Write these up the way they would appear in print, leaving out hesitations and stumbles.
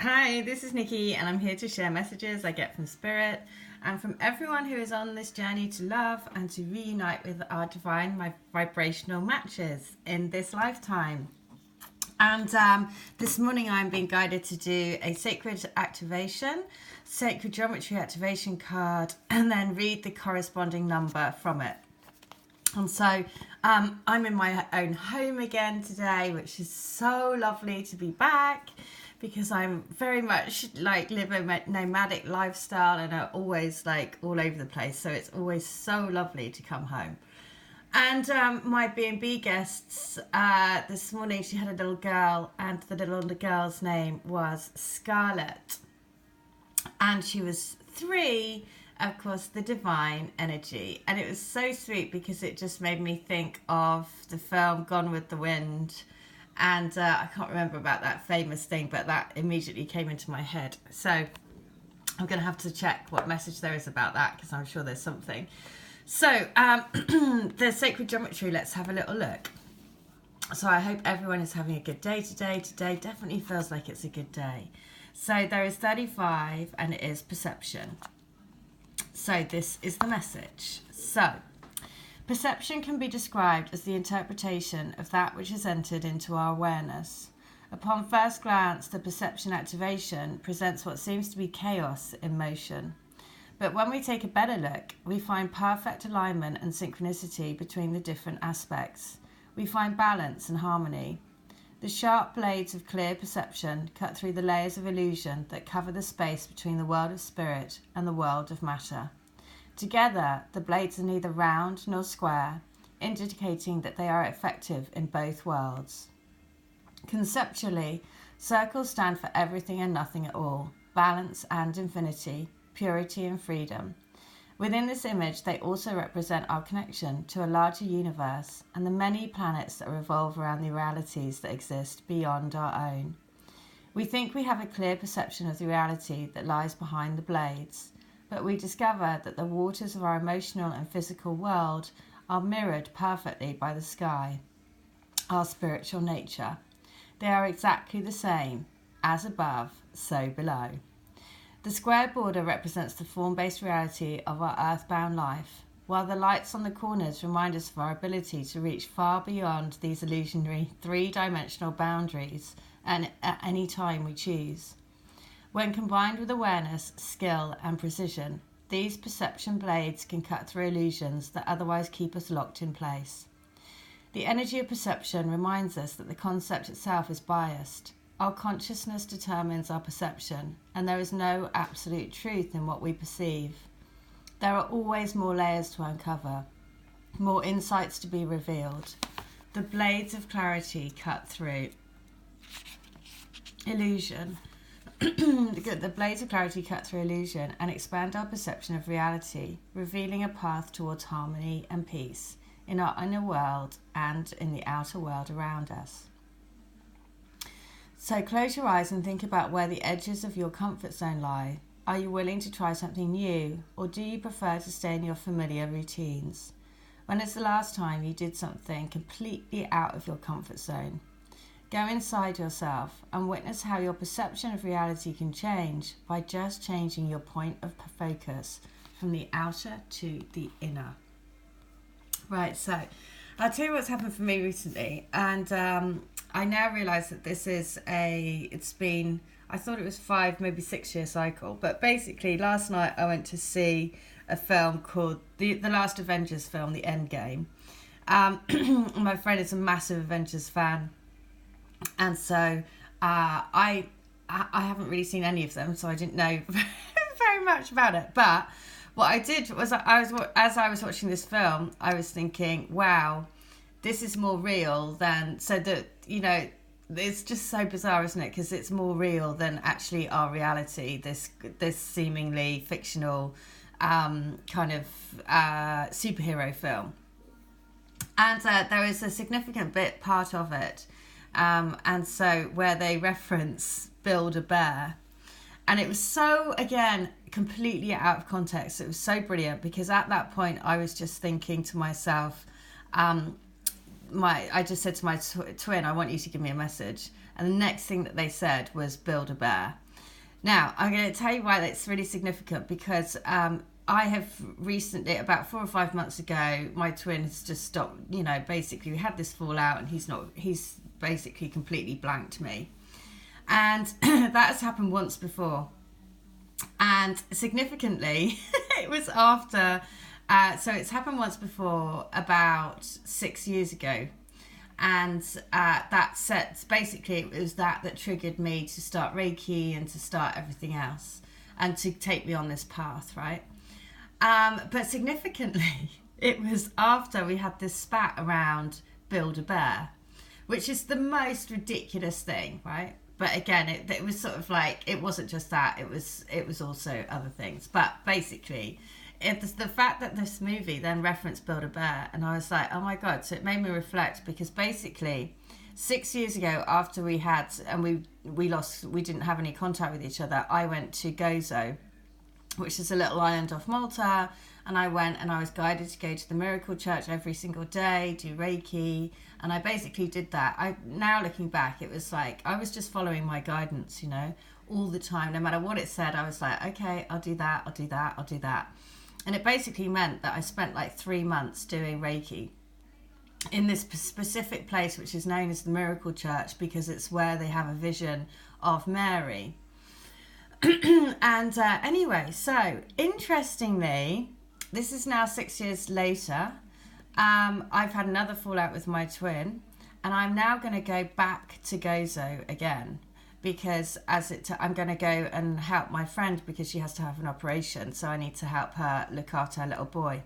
Hi, this is Nikki, and I'm here to share messages I get from Spirit and from everyone who is on this journey to love and to reunite with our divine vibrational matches in this lifetime. And this morning I'm being guided to do a sacred activation, sacred geometry activation card, and then read the corresponding number from it. And so I'm in my own home again today, which is so lovely to be back, because I'm very much like live a nomadic lifestyle and are always like all over the place. So it's always so lovely to come home. And my B&B guests this morning, she had a little girl, and the little girl's name was Scarlett. And she was 3, of course, the divine energy. And it was so sweet because it just made me think of the film Gone with the Wind. And I can't remember about that famous thing, but that immediately came into my head. So I'm going to have to check what message there is about that, because I'm sure there's something. So the sacred geometry, let's have a little look. So I hope everyone is having a good day today. Today definitely feels like it's a good day. So there is 35 and it is perception. So this is the message. So perception can be described as the interpretation of that which has entered into our awareness. Upon first glance, the perception activation presents what seems to be chaos in motion. But when we take a better look, we find perfect alignment and synchronicity between the different aspects. We find balance and harmony. The sharp blades of clear perception cut through the layers of illusion that cover the space between the world of spirit and the world of matter. Together, the blades are neither round nor square, indicating that they are effective in both worlds. Conceptually, circles stand for everything and nothing at all, balance and infinity, purity and freedom. Within this image, they also represent our connection to a larger universe and the many planets that revolve around the realities that exist beyond our own. We think we have a clear perception of the reality that lies behind the blades, but we discover that the waters of our emotional and physical world are mirrored perfectly by the sky, our spiritual nature. They are exactly the same, as above, so below. The square border represents the form-based reality of our earthbound life, while the lights on the corners remind us of our ability to reach far beyond these illusionary three-dimensional boundaries and at any time we choose. When combined with awareness, skill, and precision, these perception blades can cut through illusions that otherwise keep us locked in place. The energy of perception reminds us that the concept itself is biased. Our consciousness determines our perception, and there is no absolute truth in what we perceive. There are always more layers to uncover, more insights to be revealed. The blades of clarity cut through illusion. The blades of clarity cut through illusion and expand our perception of reality, revealing a path towards harmony and peace in our inner world and in the outer world around us. So close your eyes and think about where the edges of your comfort zone lie. Are you willing to try something new, or do you prefer to stay in your familiar routines? When is the last time you did something completely out of your comfort zone? Go inside yourself and witness how your perception of reality can change by just changing your point of focus from the outer to the inner. Right, so I'll tell you what's happened for me recently, and I now realise that this is I thought it was 5, maybe 6 year cycle, but basically last night I went to see a film called the last Avengers film, The Endgame. My friend is a massive Avengers fan, and so I haven't really seen any of them, so I didn't know very much about it. But what I did was, as I was watching this film, I was thinking, wow, this is more real than, so that, you know, it's just so bizarre, isn't it? Because it's more real than actually our reality, this seemingly fictional kind of superhero film. And there is a significant part of it, and so where they reference Build-A-Bear. And it was so, again, completely out of context. It was so brilliant, because at that point I was just thinking to myself, I just said to my twin, I want you to give me a message. And the next thing that they said was Build-A-Bear. Now, I'm going to tell you why that's really significant, because I have recently, about 4 or 5 months ago, my twin has just stopped, basically we had this fallout, and he's basically completely blanked me. And that has happened once before. And significantly, it was after, so it's happened once before about 6 years ago. And basically it was that triggered me to start Reiki and to start everything else and to take me on this path, right? But significantly, it was after we had this spat around Build-A-Bear, which is the most ridiculous thing, right? But again, it was sort of like, it wasn't just that, it was also other things. But basically, it's the fact that this movie then referenced Build-A-Bear, and I was like, oh my God. So it made me reflect, because basically 6 years ago, after we had, and we didn't have any contact with each other, I went to Gozo, which is a little island off Malta, and I went and I was guided to go to the Miracle Church every single day, do Reiki, and I basically did that. Now looking back, it was like I was just following my guidance, all the time. No matter what it said, I was like, okay, I'll do that, I'll do that, I'll do that. And it basically meant that I spent like 3 months doing Reiki in this specific place, which is known as the Miracle Church, because it's where they have a vision of Mary. And anyway, so interestingly, this is now 6 years later. I've had another fallout with my twin, and I'm now going to go back to Gozo again, because I'm going to go and help my friend, because she has to have an operation, so I need to help her look after her little boy.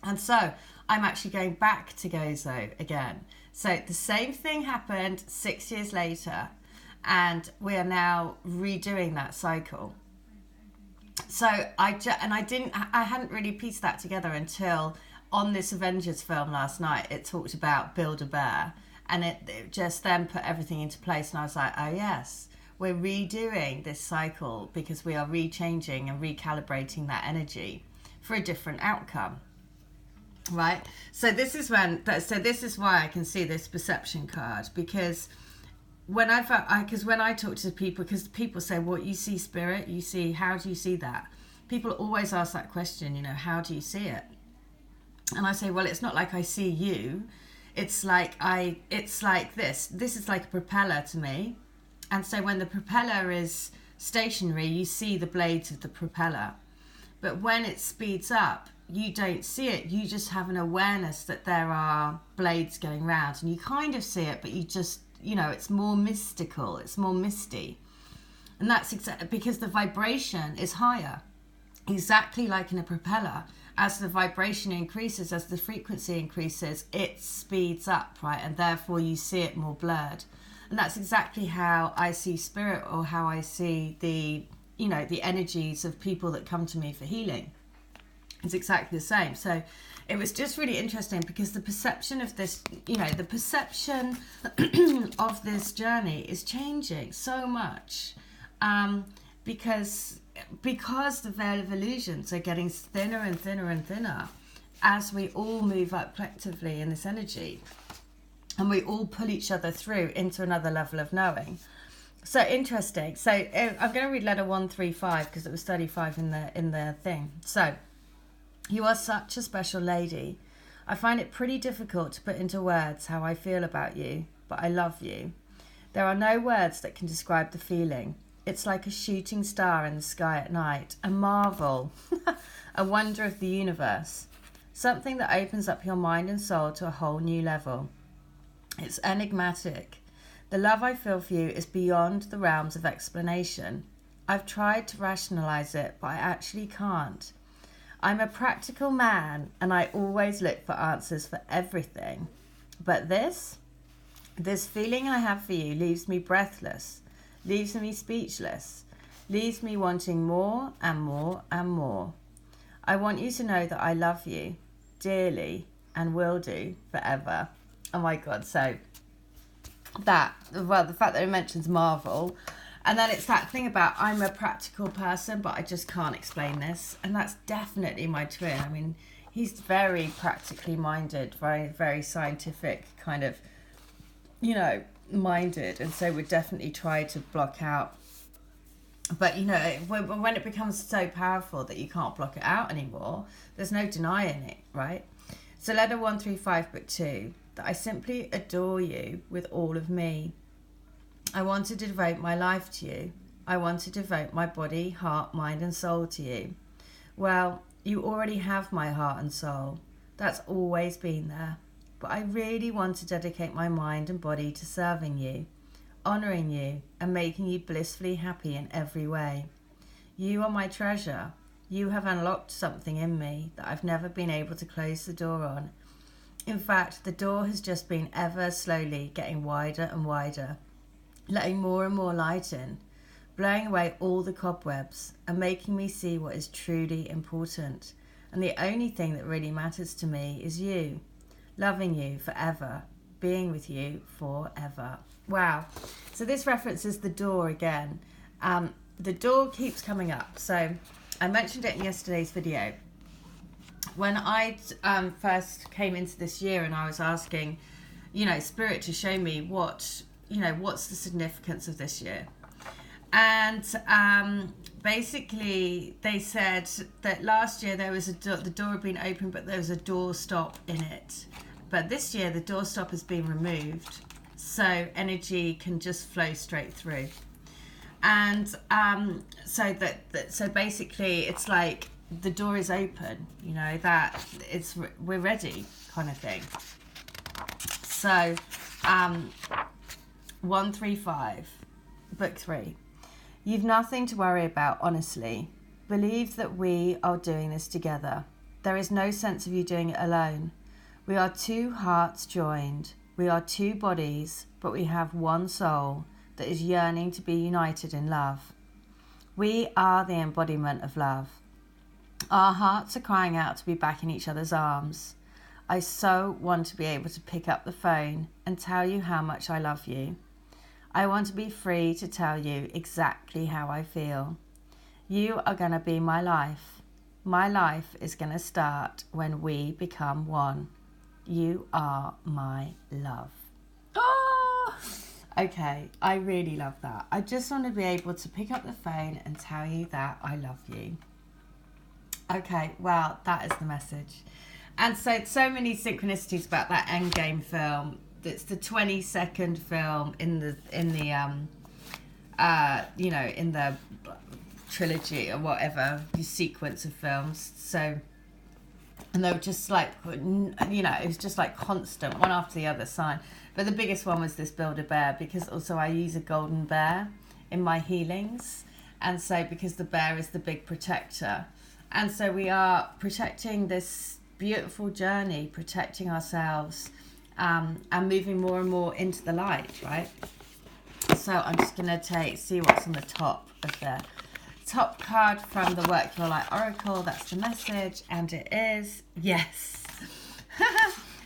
And so I'm actually going back to Gozo again. So the same thing happened 6 years later, and we are now redoing that cycle. So I hadn't really pieced that together until on this Avengers film last night, it talked about Build-A-Bear, and it just then put everything into place. And I was like, oh yes, we're redoing this cycle, because we are rechanging and recalibrating that energy for a different outcome, right? So this is why I can see this perception card, because when I talk to people, because people say, well, you see spirit, how do you see that? People always ask that question, how do you see it? And I say, well, it's not like I see you. It's like this is like a propeller to me. And so when the propeller is stationary, you see the blades of the propeller. But when it speeds up, you don't see it. You just have an awareness that there are blades going round, and you kind of see it, but you just, it's more mystical, it's more misty. And that's exactly because the vibration is higher, exactly like in a propeller. As the vibration increases, as the frequency increases, it speeds up, right? And therefore you see it more blurred. And that's exactly how I see spirit, or how I see the energies of people that come to me for healing. It's exactly the same. So it was just really interesting, because the perception of this, the perception of this journey is changing so much, because the veil of illusions are getting thinner and thinner and thinner as we all move up collectively in this energy, and we all pull each other through into another level of knowing. So interesting. So I'm going to read letter 135, because it was 35 in the thing. So, you are such a special lady. I find it pretty difficult to put into words how I feel about you, but I love you. There are no words that can describe the feeling. It's like a shooting star in the sky at night, a marvel, a wonder of the universe, something that opens up your mind and soul to a whole new level. It's enigmatic. The love I feel for you is beyond the realms of explanation. I've tried to rationalize it, but I actually can't. I'm a practical man, and I always look for answers for everything. But this feeling I have for you leaves me breathless, leaves me speechless, leaves me wanting more and more and more. I want you to know that I love you dearly and will do forever. Oh my God. So the fact that it mentions Marvel, and then it's that thing about I'm a practical person, but I just can't explain this. And that's definitely my twin. I mean, he's very practically minded, very, very scientific kind of, minded. And so we definitely try to block out But you know, when it becomes so powerful that you can't block it out anymore, there's no denying it, right? So letter 135, book 2, that I simply adore you with all of me. I want to devote my life to you. I want to devote my body, heart, mind and soul to you. Well, you already have my heart and soul. That's always been there. But I really want to dedicate my mind and body to serving you, honouring you and making you blissfully happy in every way. You are my treasure. You have unlocked something in me that I've never been able to close the door on. In fact, the door has just been ever slowly getting wider and wider, letting more and more light in, blowing away all the cobwebs and making me see what is truly important. And the only thing that really matters to me is you, loving you forever, being with you forever. Wow. So this references the door again. The door keeps coming up. So I mentioned it in yesterday's video. When I first came into this year and I was asking, you know, Spirit to show me what, you know, what's the significance of this year. And basically they said that last year there was the door had been open, but there was a door stop in it. But this year the door stop has been removed, so energy can just flow straight through. And so basically it's like the door is open, you know, that we're ready kind of thing. So 135, book 3. You've nothing to worry about, honestly. Believe that we are doing this together. There is no sense of you doing it alone. We are two hearts joined. We are two bodies, but we have one soul that is yearning to be united in love. We are the embodiment of love. Our hearts are crying out to be back in each other's arms. I so want to be able to pick up the phone and tell you how much I love you. I want to be free to tell you exactly how I feel. You are going to be my life. My life is going to start when we become one. You are my love. Oh! Okay, I really love that. I just want to be able to pick up the phone and tell you that I love you. Okay, well, that is the message. And so many synchronicities about that Endgame film. It's the 22nd film in the you know, in the trilogy or whatever, the sequence of films. So, and they were just like, you know, it was just like constant, one after the other sign. But the biggest one was this Build-A-Bear, because also I use a golden bear in my healings. And so because the bear is the big protector. And so we are protecting this beautiful journey, protecting ourselves, and moving more and more into the light, right? So I'm just going to see what's on the top of the top card from the Work Your Light Oracle. That's the message, and it is yes.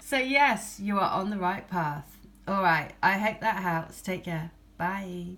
So yes, you are on the right path. All right, I hope that helps. Take care. Bye.